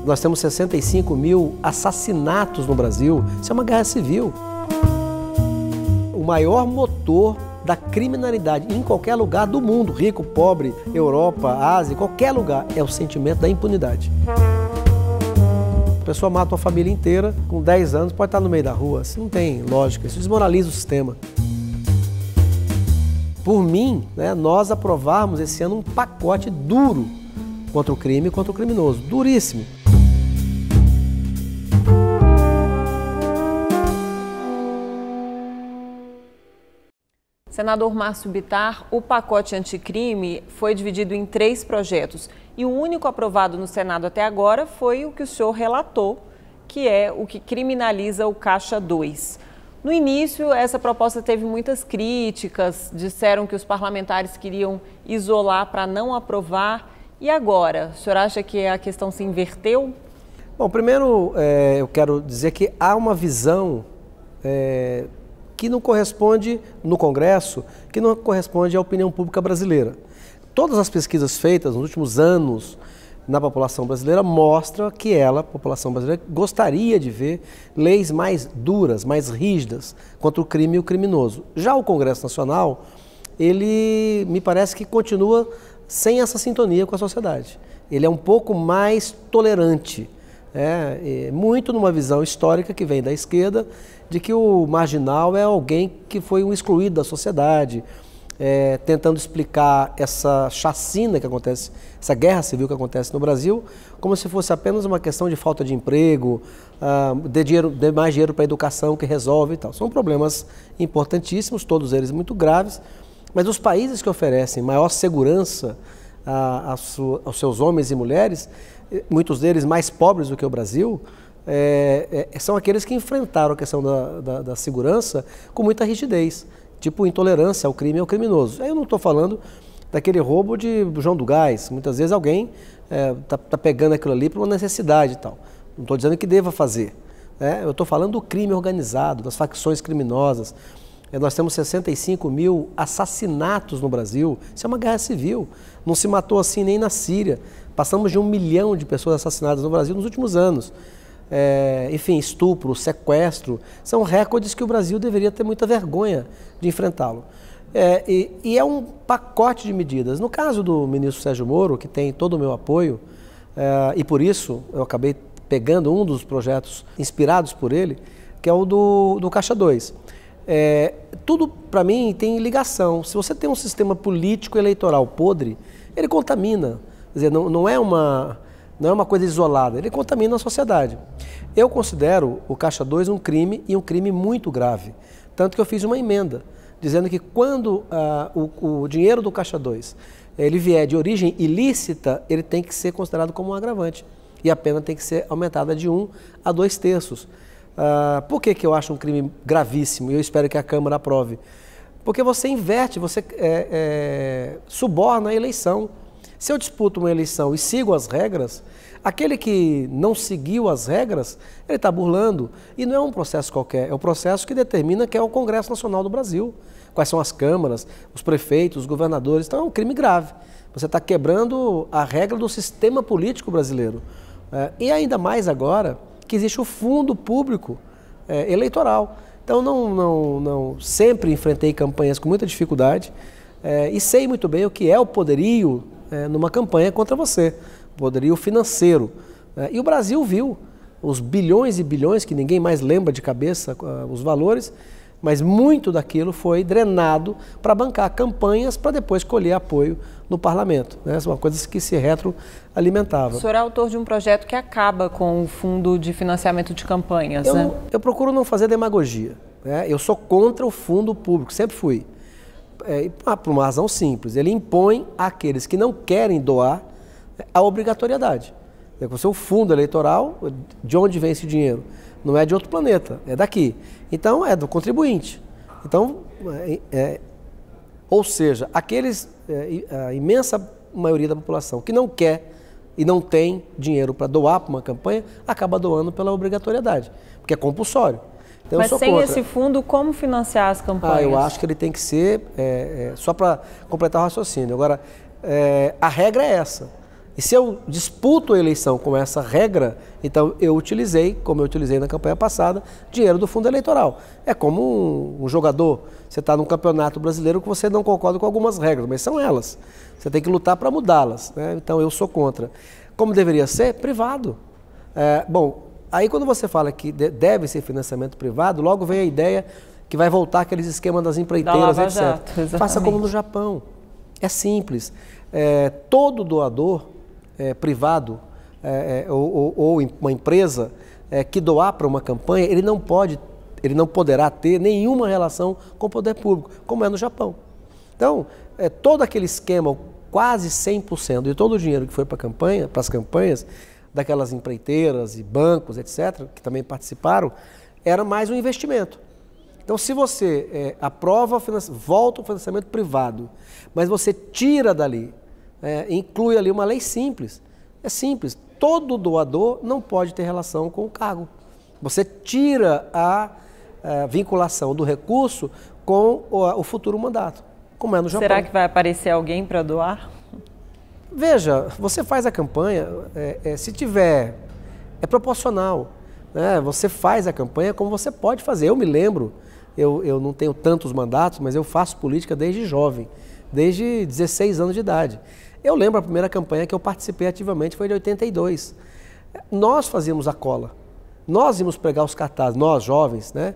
Nós temos 65 mil assassinatos no Brasil. Isso é uma guerra civil. O maior motor da criminalidade em qualquer lugar do mundo, rico, pobre, Europa, Ásia, qualquer lugar, é o sentimento da impunidade. A pessoa mata uma família inteira, com 10 anos, pode estar no meio da rua. Isso não tem lógica, isso desmoraliza o sistema. Por mim, nós aprovarmos esse ano um pacote duro contra o crime e contra o criminoso, duríssimo. Senador Márcio Bittar, o pacote anticrime foi dividido em 3 projetos e o único aprovado no Senado até agora foi o que o senhor relatou, que é o que criminaliza o Caixa 2. No início, essa proposta teve muitas críticas, disseram que os parlamentares queriam isolar para não aprovar. E agora, o senhor acha que a questão se inverteu? Bom, primeiro eu quero dizer que há uma visão que não corresponde no Congresso, que não corresponde à opinião pública brasileira. Todas as pesquisas feitas nos últimos anos na população brasileira mostram que a população brasileira, gostaria de ver leis mais duras, mais rígidas contra o crime e o criminoso. Já o Congresso Nacional, ele me parece que continua sem essa sintonia com a sociedade. Ele é um pouco mais tolerante, muito numa visão histórica que vem da esquerda, de que o marginal é alguém que foi um excluído da sociedade, tentando explicar essa chacina que acontece, essa guerra civil que acontece no Brasil, como se fosse apenas uma questão de falta de emprego, de mais dinheiro para a educação que resolve e tal. São problemas importantíssimos, todos eles muito graves, mas os países que oferecem maior segurança aos seus homens e mulheres, muitos deles mais pobres do que o Brasil, são aqueles que enfrentaram a questão da segurança com muita rigidez, tipo intolerância ao crime e ao criminoso. Aí eu não estou falando daquele roubo de João do Gás. Muitas vezes alguém tá pegando aquilo ali por uma necessidade e tal. Não estou dizendo que deva fazer. Eu estou falando do crime organizado, das facções criminosas. Nós temos 65 mil assassinatos no Brasil. Isso é uma guerra civil. Não se matou assim nem na Síria. Passamos de 1 milhão de pessoas assassinadas no Brasil nos últimos anos. Enfim, estupro, sequestro, são recordes que o Brasil deveria ter muita vergonha de enfrentá-lo. E é um pacote de medidas. No caso do ministro Sérgio Moro, que tem todo o meu apoio, e por isso eu acabei pegando um dos projetos inspirados por ele, que é o do Caixa 2. Tudo, para mim, tem ligação. Se você tem um sistema político eleitoral podre, ele contamina. Quer dizer, não é uma coisa isolada, ele contamina a sociedade. Eu considero o Caixa 2 um crime e um crime muito grave. Tanto que eu fiz uma emenda, dizendo que quando o dinheiro do Caixa 2 ele vier de origem ilícita, ele tem que ser considerado como um agravante. E a pena tem que ser aumentada de 1 a 2/3. Por que eu acho um crime gravíssimo e eu espero que a Câmara aprove? Porque você inverte, você suborna a eleição. Se eu disputo uma eleição e sigo as regras, aquele que não seguiu as regras, ele está burlando. E não é um processo qualquer, é o processo que determina que é o Congresso Nacional do Brasil. Quais são as câmaras, os prefeitos, os governadores. Então é um crime grave. Você está quebrando a regra do sistema político brasileiro. E ainda mais agora que existe o fundo público eleitoral. Então não sempre enfrentei campanhas com muita dificuldade e sei muito bem o que é o poderio numa campanha contra você, poderio financeiro. E o Brasil viu os bilhões e bilhões, que ninguém mais lembra de cabeça os valores, mas muito daquilo foi drenado para bancar campanhas para depois colher apoio no parlamento. São coisas que se retroalimentavam. O senhor é autor de um projeto que acaba com o fundo de financiamento de campanhas, Eu procuro não fazer demagogia. Eu sou contra o fundo público, sempre fui. Por uma razão simples, ele impõe àqueles que não querem doar a obrigatoriedade. O fundo eleitoral, de onde vem esse dinheiro? Não é de outro planeta, é daqui. Então, é do contribuinte. Então, ou seja, a imensa maioria da população que não quer e não tem dinheiro para doar para uma campanha, acaba doando pela obrigatoriedade, porque é compulsório. Então, mas sem esse fundo, como financiar as campanhas? Eu acho que ele tem que ser, só para completar o raciocínio. Agora, a regra é essa. E se eu disputo a eleição com essa regra, então eu utilizei, como eu utilizei na campanha passada, dinheiro do fundo eleitoral. É como um jogador, você está num campeonato brasileiro que você não concorda com algumas regras, mas são elas. Você tem que lutar para mudá-las, né? Então eu sou contra. Como deveria ser? Privado. Bom, aí quando você fala que deve ser financiamento privado, logo vem a ideia que vai voltar aqueles esquemas das empreiteiras, etc. Jato, faça como no Japão. É simples. Todo doador privado ou uma empresa que doar para uma campanha, ele não poderá ter nenhuma relação com o poder público, como é no Japão. Então, todo aquele esquema, quase 100% de todo o dinheiro que foi para as campanhas, daquelas empreiteiras e bancos, etc., que também participaram, era mais um investimento. Então, se você aprova, volta o financiamento privado, mas você tira dali, inclui ali uma lei simples. É simples, todo doador não pode ter relação com o cargo. Você tira a vinculação do recurso com o futuro mandato, como é no Japão. Será que vai aparecer alguém para doar? Veja, você faz a campanha, se tiver, é proporcional, né? Você faz a campanha como você pode fazer. Eu me lembro, eu não tenho tantos mandatos, mas eu faço política desde jovem, desde 16 anos de idade. Eu lembro a primeira campanha que eu participei ativamente foi de 82. Nós fazíamos a cola, nós íamos pregar os cartazes, nós jovens, né?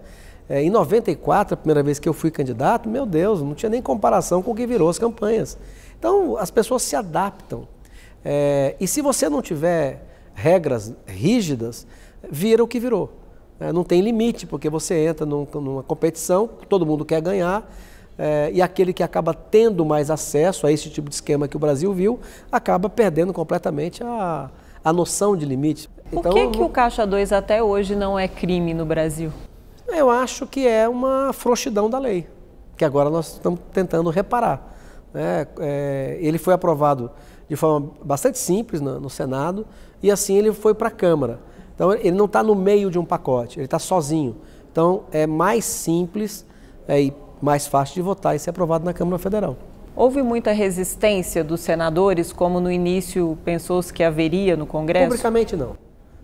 Em 94, a primeira vez que eu fui candidato, meu Deus, não tinha nem comparação com o que virou as campanhas. Então, as pessoas se adaptam. E se você não tiver regras rígidas, vira o que virou. Não tem limite, porque você entra numa competição, todo mundo quer ganhar, e aquele que acaba tendo mais acesso a esse tipo de esquema que o Brasil viu, acaba perdendo completamente a noção de limite. Por que o Caixa 2 até hoje não é crime no Brasil? Eu acho que é uma frouxidão da lei, que agora nós estamos tentando reparar. Ele foi aprovado de forma bastante simples no Senado e assim ele foi para a Câmara. Então ele não está no meio de um pacote, ele está sozinho. Então é mais simples e mais fácil de votar e ser aprovado na Câmara Federal. Houve muita resistência dos senadores, como no início pensou-se que haveria no Congresso? Publicamente não.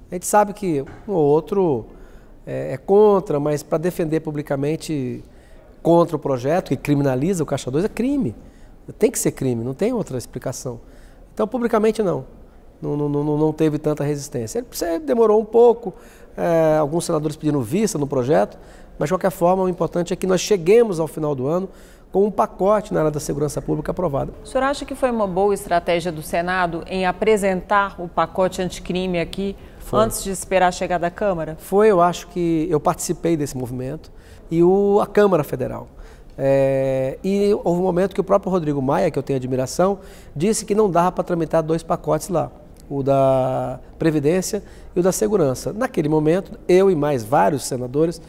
A gente sabe que um ou outro é contra, mas para defender publicamente contra o projeto que criminaliza o Caixa 2 é crime. Tem que ser crime, não tem outra explicação. Então, publicamente, não teve tanta resistência. Ele demorou um pouco, alguns senadores pedindo vista no projeto, mas, de qualquer forma, o importante é que nós cheguemos ao final do ano com um pacote na área da segurança pública aprovado. O senhor acha que foi uma boa estratégia do Senado em apresentar o pacote anticrime aqui antes de esperar a chegada da Câmara? Foi, eu acho que eu participei desse movimento e a Câmara Federal. E houve um momento que o próprio Rodrigo Maia, que eu tenho admiração, disse que não dava para tramitar 2 pacotes lá, o da Previdência e o da Segurança. Naquele momento, eu e mais vários senadores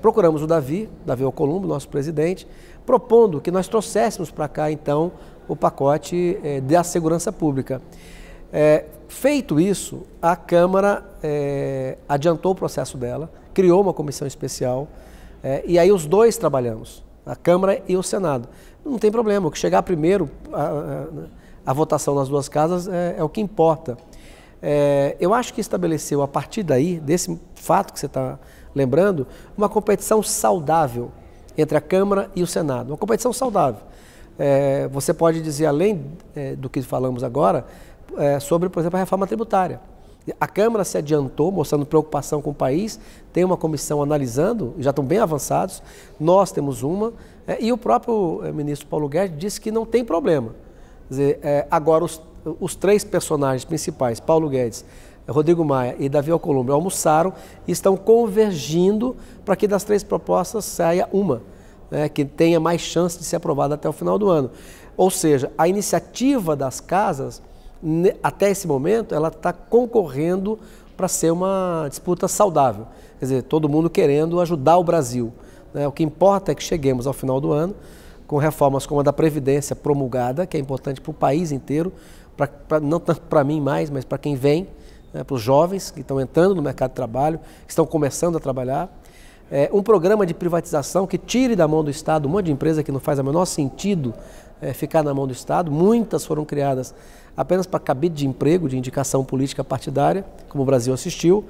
procuramos o Davi Alcolumbre, nosso presidente, propondo que nós trouxéssemos para cá, então, o pacote da segurança pública. Feito isso, a Câmara adiantou o processo dela, criou uma comissão especial, e aí os dois trabalhamos, a Câmara e o Senado. Não tem problema, o que chegar primeiro, a votação nas duas casas é o que importa. Eu acho que estabeleceu, a partir daí, desse fato que você está lembrando, uma competição saudável entre a Câmara e o Senado. Uma competição saudável. Você pode dizer, além do que falamos agora, sobre, por exemplo, a reforma tributária. A Câmara se adiantou, mostrando preocupação com o país, tem uma comissão analisando, já estão bem avançados, nós temos uma, e o próprio ministro Paulo Guedes disse que não tem problema. Quer dizer, agora os 3 personagens principais, Paulo Guedes, Rodrigo Maia e Davi Alcolumbre, almoçaram e estão convergindo para que das 3 propostas saia uma, que tenha mais chance de ser aprovada até o final do ano. Ou seja, a iniciativa das casas, até esse momento, ela está concorrendo para ser uma disputa saudável. Quer dizer, todo mundo querendo ajudar o Brasil. O que importa é que cheguemos ao final do ano com reformas como a da Previdência promulgada, que é importante para o país inteiro, não tanto para mim mais, mas para quem vem, para os jovens que estão entrando no mercado de trabalho, que estão começando a trabalhar. Um programa de privatização que tire da mão do Estado um monte de empresa que não faz o menor sentido ficar na mão do Estado. Muitas foram criadas apenas para cabide de emprego, de indicação política partidária, como o Brasil assistiu.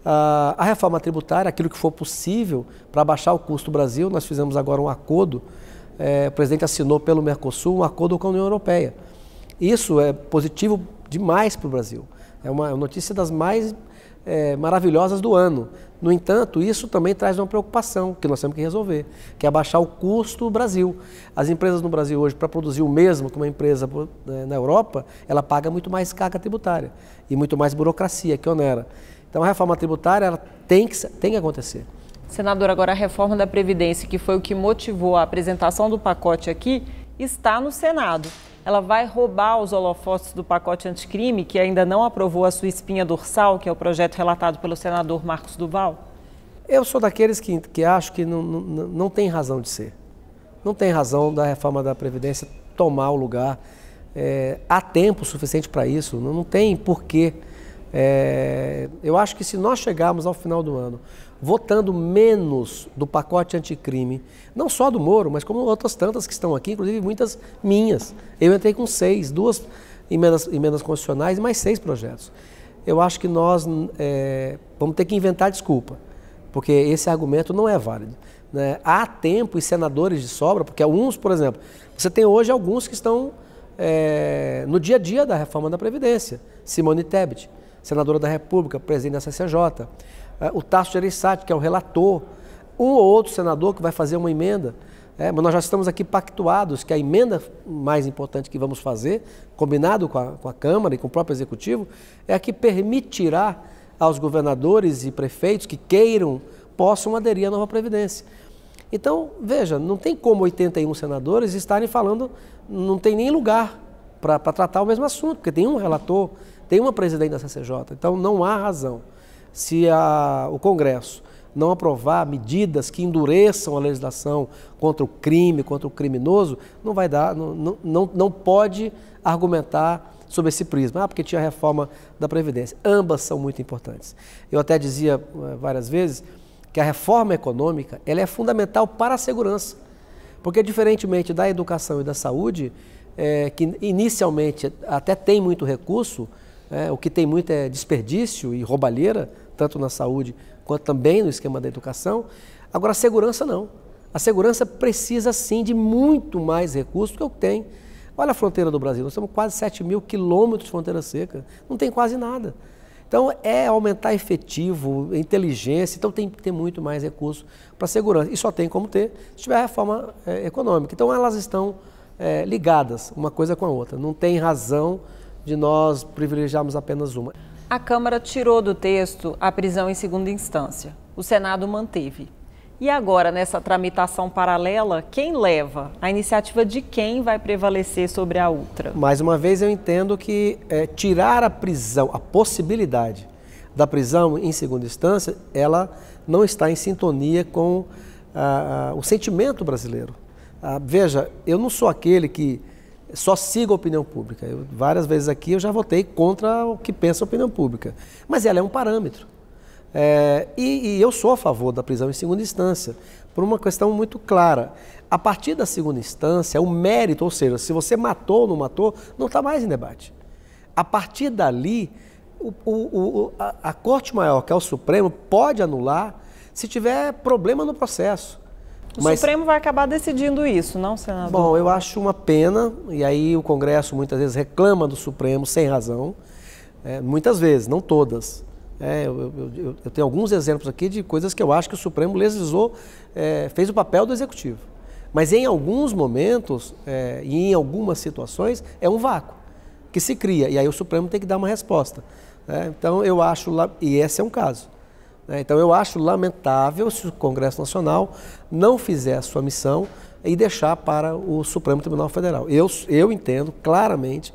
A reforma tributária, aquilo que for possível para baixar o custo do Brasil, nós fizemos agora um acordo, o presidente assinou pelo Mercosul um acordo com a União Europeia. Isso é positivo demais para o Brasil, é uma notícia das mais maravilhosas do ano. No entanto, isso também traz uma preocupação que nós temos que resolver, que é abaixar o custo do Brasil. As empresas no Brasil hoje, para produzir o mesmo que uma empresa na Europa, ela paga muito mais carga tributária e muito mais burocracia, que onera. Então a reforma tributária ela tem que acontecer. Senador, agora a reforma da Previdência, que foi o que motivou a apresentação do pacote aqui, está no Senado. Ela vai roubar os holofotes do pacote anticrime, que ainda não aprovou a sua espinha dorsal, que é o projeto relatado pelo senador Marcos Duval? Eu sou daqueles que acho que não tem razão de ser. Não tem razão da reforma da Previdência tomar o lugar. Há tempo suficiente para isso, não tem porquê. Eu acho que se nós chegarmos ao final do ano votando menos do pacote anticrime, não só do Moro, mas como outras tantas que estão aqui, inclusive muitas minhas. Eu entrei com 6, 2 emendas constitucionais e mais 6 projetos. Eu acho que nós vamos ter que inventar desculpa, porque esse argumento não é válido, né? Há tempo e senadores de sobra, porque alguns, por exemplo, você tem hoje alguns que estão no dia a dia da reforma da Previdência. Simone Tebet, senadora da República, presidente da CCJ, o Tasso Gereissati, que é o relator, um ou outro senador que vai fazer uma emenda, mas nós já estamos aqui pactuados que a emenda mais importante que vamos fazer, combinado com a Câmara e com o próprio Executivo, é a que permitirá aos governadores e prefeitos que queiram, possam aderir à nova Previdência. Então, veja, não tem como 81 senadores estarem falando, não tem nem lugar para tratar o mesmo assunto, porque tem um relator, tem uma presidente da CCJ, então não há razão. Se o Congresso não aprovar medidas que endureçam a legislação contra o crime, contra o criminoso, não vai dar, não pode argumentar sobre esse prisma, porque tinha a reforma da Previdência. Ambas são muito importantes. Eu até dizia várias vezes que a reforma econômica ela é fundamental para a segurança, porque diferentemente da educação e da saúde, que inicialmente até tem muito recurso, o que tem muito é desperdício e roubalheira, tanto na saúde quanto também no esquema da educação. Agora, a segurança não. A segurança precisa sim de muito mais recursos do que o que tem. Olha a fronteira do Brasil, nós temos quase 7.000 quilômetros de fronteira seca, não tem quase nada. Então, aumentar efetivo, inteligência, então tem que ter muito mais recursos para a segurança. E só tem como ter se tiver a reforma econômica. Então, elas estão ligadas uma coisa com a outra. Não tem razão de nós privilegiarmos apenas uma. A Câmara tirou do texto a prisão em segunda instância. O Senado manteve. E agora, nessa tramitação paralela, quem leva? A iniciativa de quem vai prevalecer sobre a outra? Mais uma vez, eu entendo que tirar a prisão, a possibilidade da prisão em segunda instância, ela não está em sintonia com o sentimento brasileiro. Veja, eu não sou aquele que só siga a opinião pública. Várias vezes aqui eu já votei contra o que pensa a opinião pública. Mas ela é um parâmetro. E eu sou a favor da prisão em segunda instância, por uma questão muito clara. A partir da segunda instância, o mérito, ou seja, se você matou ou não matou, não está mais em debate. A partir dali, a Corte Maior, que é o Supremo, pode anular se tiver problema no processo. O Supremo vai acabar decidindo isso, não, senador? Bom, eu acho uma pena, e aí o Congresso muitas vezes reclama do Supremo sem razão, muitas vezes, não todas. Eu tenho alguns exemplos aqui de coisas que eu acho que o Supremo legislou, fez o papel do Executivo. Mas em alguns momentos e em algumas situações é um vácuo que se cria, e aí o Supremo tem que dar uma resposta. Então eu acho, e esse é um caso. Então eu acho lamentável se o Congresso Nacional não fizer a sua missão e deixar para o Supremo Tribunal Federal. Eu entendo claramente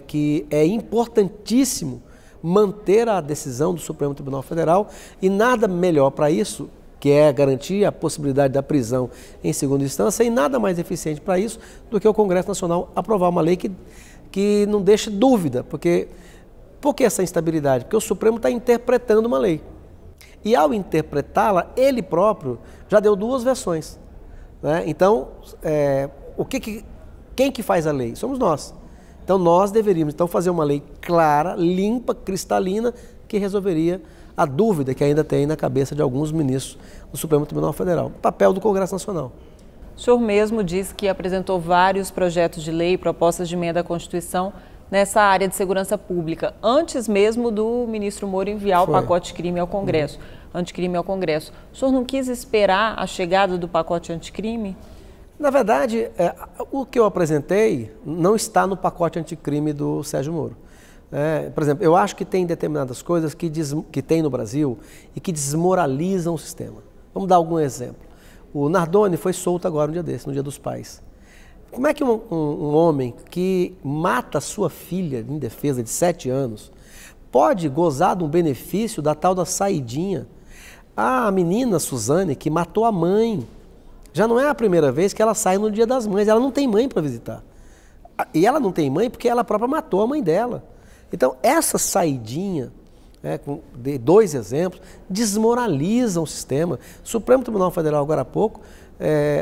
que é importantíssimo manter a decisão do Supremo Tribunal Federal e nada melhor para isso, que é garantir a possibilidade da prisão em segunda instância, e nada mais eficiente para isso do que o Congresso Nacional aprovar uma lei que não deixe dúvida. Por que essa instabilidade? Porque o Supremo está interpretando uma lei. E ao interpretá-la, ele próprio já deu 2 versões. Então, quem que faz a lei? Somos nós. Então nós deveríamos fazer uma lei clara, limpa, cristalina, que resolveria a dúvida que ainda tem na cabeça de alguns ministros do Supremo Tribunal Federal. Papel do Congresso Nacional. O senhor mesmo disse que apresentou vários projetos de lei, propostas de emenda à Constituição nessa área de segurança pública, antes mesmo do ministro Moro enviar o pacote crime ao Congresso, anticrime ao Congresso. O senhor não quis esperar a chegada do pacote anticrime? Na verdade, o que eu apresentei não está no pacote anticrime do Sérgio Moro. Por exemplo, eu acho que tem determinadas coisas que tem no Brasil e que desmoralizam o sistema. Vamos dar algum exemplo. O Nardoni foi solto agora, no dia desse, no Dia dos Pais. Como é que um homem que mata sua filha em defesa de 7 anos pode gozar de um benefício da tal da saidinha? A menina Suzane, que matou a mãe, já não é a primeira vez que ela sai no Dia das Mães, ela não tem mãe para visitar. E ela não tem mãe porque ela própria matou a mãe dela. Então, essa saidinha, de 2 exemplos, desmoralizam o sistema. O Supremo Tribunal Federal, agora há pouco,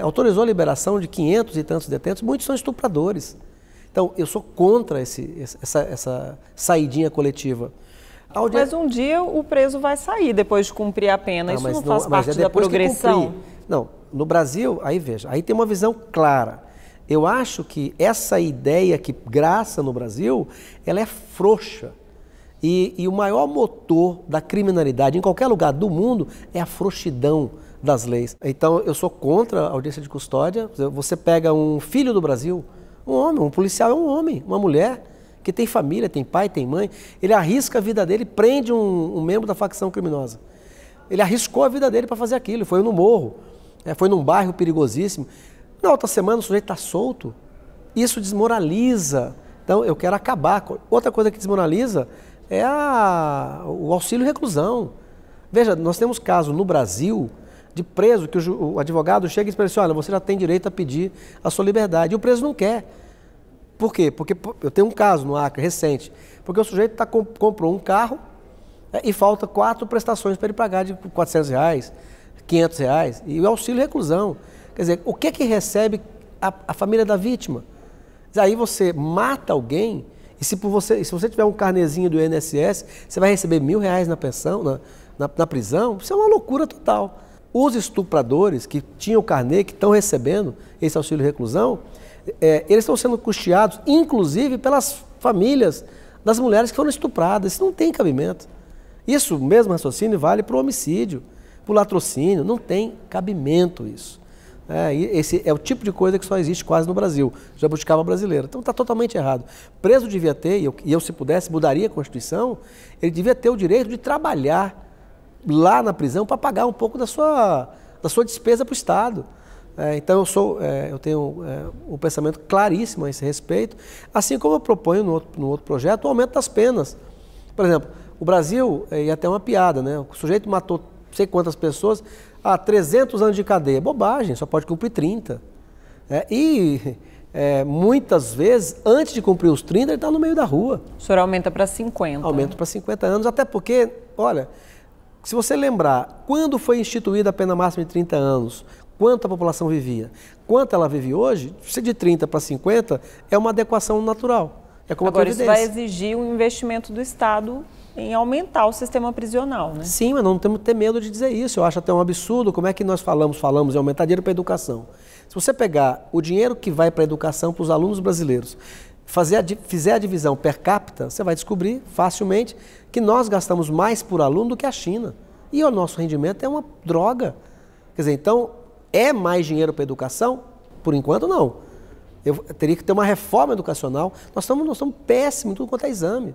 autorizou a liberação de 500 e tantos detentos, muitos são estupradores. Então, eu sou contra essa saidinha coletiva. Mas um dia o preso vai sair depois de cumprir a pena, isso não faz parte da progressão? Não, no Brasil, aí veja, aí tem uma visão clara. Eu acho que essa ideia que graça no Brasil, ela é frouxa. E o maior motor da criminalidade em qualquer lugar do mundo é a frouxidão das leis. Então, eu sou contra a audiência de custódia. Você pega um filho do Brasil, um homem, um policial é um homem, uma mulher que tem família, tem pai, tem mãe, ele arrisca a vida dele, prende um membro da facção criminosa. Ele arriscou a vida dele para fazer aquilo, foi no morro, foi num bairro perigosíssimo. Na outra semana o sujeito está solto. Isso desmoraliza. Então, eu quero acabar. Outra coisa que desmoraliza é o auxílio reclusão. Veja, nós temos casos no Brasil de preso que o advogado chega e diz para ele assim, olha, você já tem direito a pedir a sua liberdade. E o preso não quer. Por quê? Porque eu tenho um caso no Acre recente, porque o sujeito comprou um carro e falta 4 prestações para ele pagar de R$400, R$500, e o auxílio reclusão. Quer dizer, o que recebe a família da vítima? Aí você mata alguém, e se você tiver um carnezinho do INSS, você vai receber R$1.000 na pensão, na prisão. Isso é uma loucura total. Os estupradores que tinham o carnê, que estão recebendo esse auxílio reclusão, eles estão sendo custeados, inclusive, pelas famílias das mulheres que foram estupradas. Isso não tem cabimento. Isso, mesmo raciocínio, vale para o homicídio, para o latrocínio. Não tem cabimento isso. Esse é o tipo de coisa que só existe quase no Brasil, jabuticaba brasileira. Então está totalmente errado. Preso devia ter, e eu se pudesse mudaria a Constituição, ele devia ter o direito de trabalhar lá na prisão para pagar um pouco da sua despesa para o Estado. Então eu tenho um pensamento claríssimo a esse respeito, assim como eu proponho no outro projeto o aumento das penas. Por exemplo, o Brasil, e até uma piada, né? O sujeito matou não sei quantas pessoas, 300 anos de cadeia. Bobagem, só pode cumprir 30. Muitas vezes, antes de cumprir os 30, ele está no meio da rua. O senhor aumenta para 50. Aumenta para 50 anos, até porque, olha, se você lembrar, quando foi instituída a pena máxima de 30 anos, quanto a população vivia, quanto ela vive hoje, se de 30 para 50, é uma adequação natural. É como agora, a isso vai exigir um investimento do Estado em aumentar o sistema prisional, né? Sim, mas não temos que ter medo de dizer isso. Eu acho até um absurdo como é que nós falamos em aumentar dinheiro para a educação. Se você pegar o dinheiro que vai para a educação para os alunos brasileiros, fizer a divisão per capita, você vai descobrir facilmente que nós gastamos mais por aluno do que a China. E o nosso rendimento é uma droga. Quer dizer, então, é mais dinheiro para a educação? Por enquanto, não. Eu teria que ter uma reforma educacional. Nós estamos péssimos em tudo quanto é exame.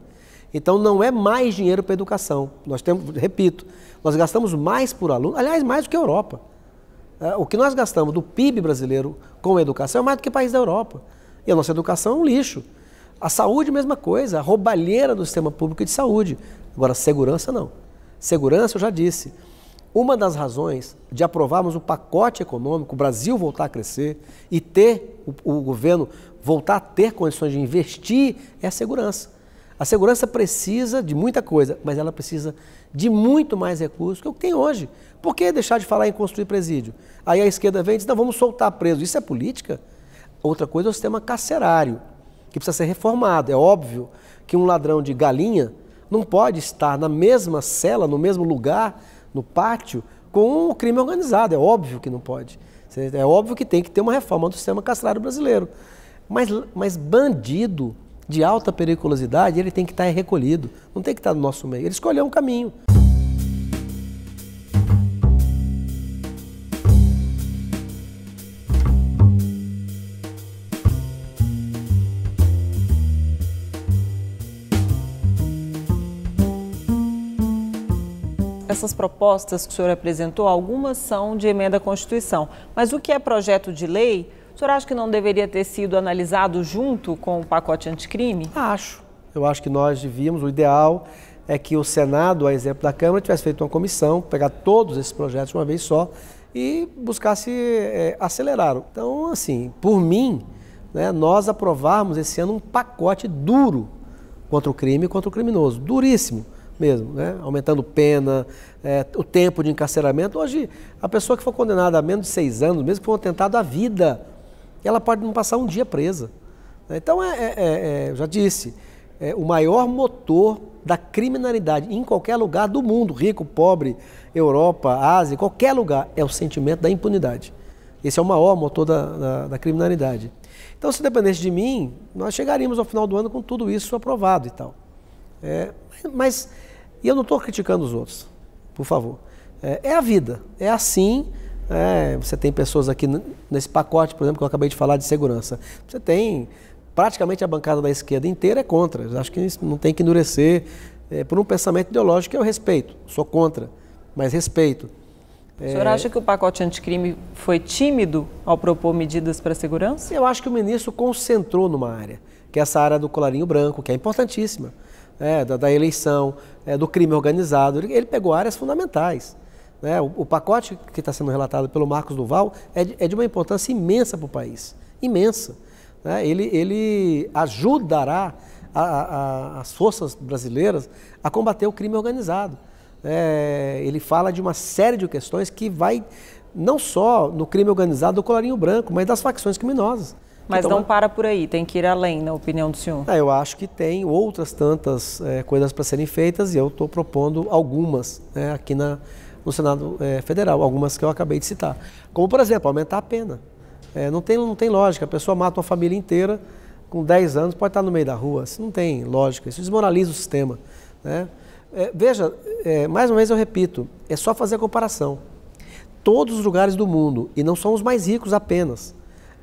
Então, não é mais dinheiro para a educação. Nós temos, repito, nós gastamos mais por aluno, aliás, mais do que a Europa. O que nós gastamos do PIB brasileiro com a educação é mais do que país da Europa. E a nossa educação é um lixo. A saúde, mesma coisa, a roubalheira do sistema público de saúde. Agora, segurança, não. Segurança, eu já disse, uma das razões de aprovarmos o pacote econômico, o Brasil voltar a crescer e ter o governo voltar a ter condições de investir é a segurança. A segurança precisa de muita coisa, mas ela precisa de muito mais recursos que o que tem hoje. Por que deixar de falar em construir presídio? Aí a esquerda vem e diz, não, vamos soltar preso. Isso é política? Outra coisa é o sistema carcerário. que precisa ser reformado. É óbvio que um ladrão de galinha não pode estar na mesma cela, no mesmo lugar, no pátio, com o crime organizado. É óbvio que não pode. É óbvio que tem que ter uma reforma do sistema carcerário brasileiro. Mas bandido de alta periculosidade, ele tem que estar recolhido, não tem que estar no nosso meio. Ele escolheu um caminho. Essas propostas que o senhor apresentou, algumas são de emenda à Constituição. Mas o que é projeto de lei, o senhor acha que não deveria ter sido analisado junto com o pacote anticrime? Acho. Eu acho que nós devíamos, o ideal é que o Senado, a exemplo da Câmara, tivesse feito uma comissão, pegar todos esses projetos de uma vez só e buscasse acelerar. Então, assim, por mim, né, nós aprovarmos esse ano um pacote duro contra o crime e contra o criminoso, duríssimo mesmo, né? Aumentando pena, o tempo de encarceramento. Hoje, a pessoa que for condenada a menos de 6 anos, mesmo que for um atentado à vida, ela pode não passar um dia presa. Então, eu já disse, o maior motor da criminalidade em qualquer lugar do mundo, rico, pobre, Europa, Ásia, qualquer lugar, é o sentimento da impunidade. Esse é o maior motor da criminalidade. Então, se dependesse de mim, nós chegaríamos ao final do ano com tudo isso aprovado e tal. Mas eu não estou criticando os outros, por favor. É a vida, é assim. Você tem pessoas aqui nesse pacote, por exemplo, que eu acabei de falar de segurança. Você tem praticamente a bancada da esquerda inteira é contra. Eu acho que isso não tem que endurecer por um pensamento ideológico que eu respeito. Sou contra, mas respeito. O senhor acha que o pacote anticrime foi tímido ao propor medidas para a segurança? Eu acho que o ministro concentrou numa área, que é essa área do colarinho branco, que é importantíssima. Da eleição, do crime organizado. Ele pegou áreas fundamentais. O pacote que está sendo relatado pelo Marcos Duval é de uma importância imensa para o país. Imensa. Ele ajudará as forças brasileiras a combater o crime organizado. Ele fala de uma série de questões que vai não só no crime organizado do colarinho branco, mas das facções criminosas. Mas não para por aí, tem que ir além, na opinião do senhor? Eu acho que tem outras tantas coisas para serem feitas e eu estou propondo algumas aqui no Senado Federal, algumas que eu acabei de citar. Como, por exemplo, aumentar a pena. Não tem lógica, a pessoa mata uma família inteira com 10 anos, pode estar no meio da rua, isso não tem lógica, isso desmoraliza o sistema. Veja, mais uma vez eu repito, é só fazer a comparação. Todos os lugares do mundo, e não são os mais ricos apenas,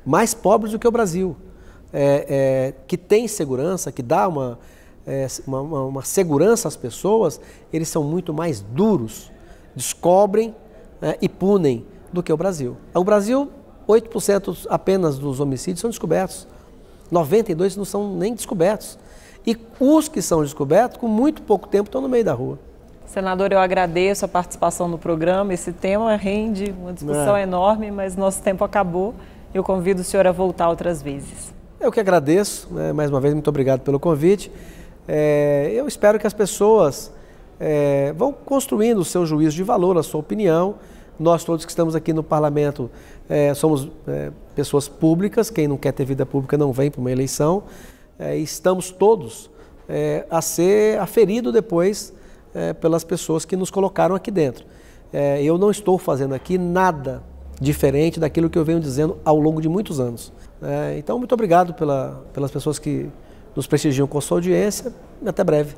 mais pobres do que o Brasil, que tem segurança, que dá uma segurança às pessoas, eles são muito mais duros, descobrem e punem do que o Brasil. O Brasil, 8% apenas dos homicídios são descobertos, 92% não são nem descobertos. E os que são descobertos, com muito pouco tempo, estão no meio da rua. Senador, eu agradeço a participação no programa, esse tema rende uma discussão enorme, mas nosso tempo acabou. Eu convido o senhor a voltar outras vezes. Eu que agradeço, mais uma vez, muito obrigado pelo convite. Eu espero que as pessoas vão construindo o seu juízo de valor, a sua opinião. Nós todos que estamos aqui no parlamento somos pessoas públicas, quem não quer ter vida pública não vem para uma eleição. Estamos todos a ser aferido depois pelas pessoas que nos colocaram aqui dentro. Eu não estou fazendo aqui nada diferente daquilo que eu venho dizendo ao longo de muitos anos. Então, muito obrigado pelas pessoas que nos prestigiam com a sua audiência e até breve.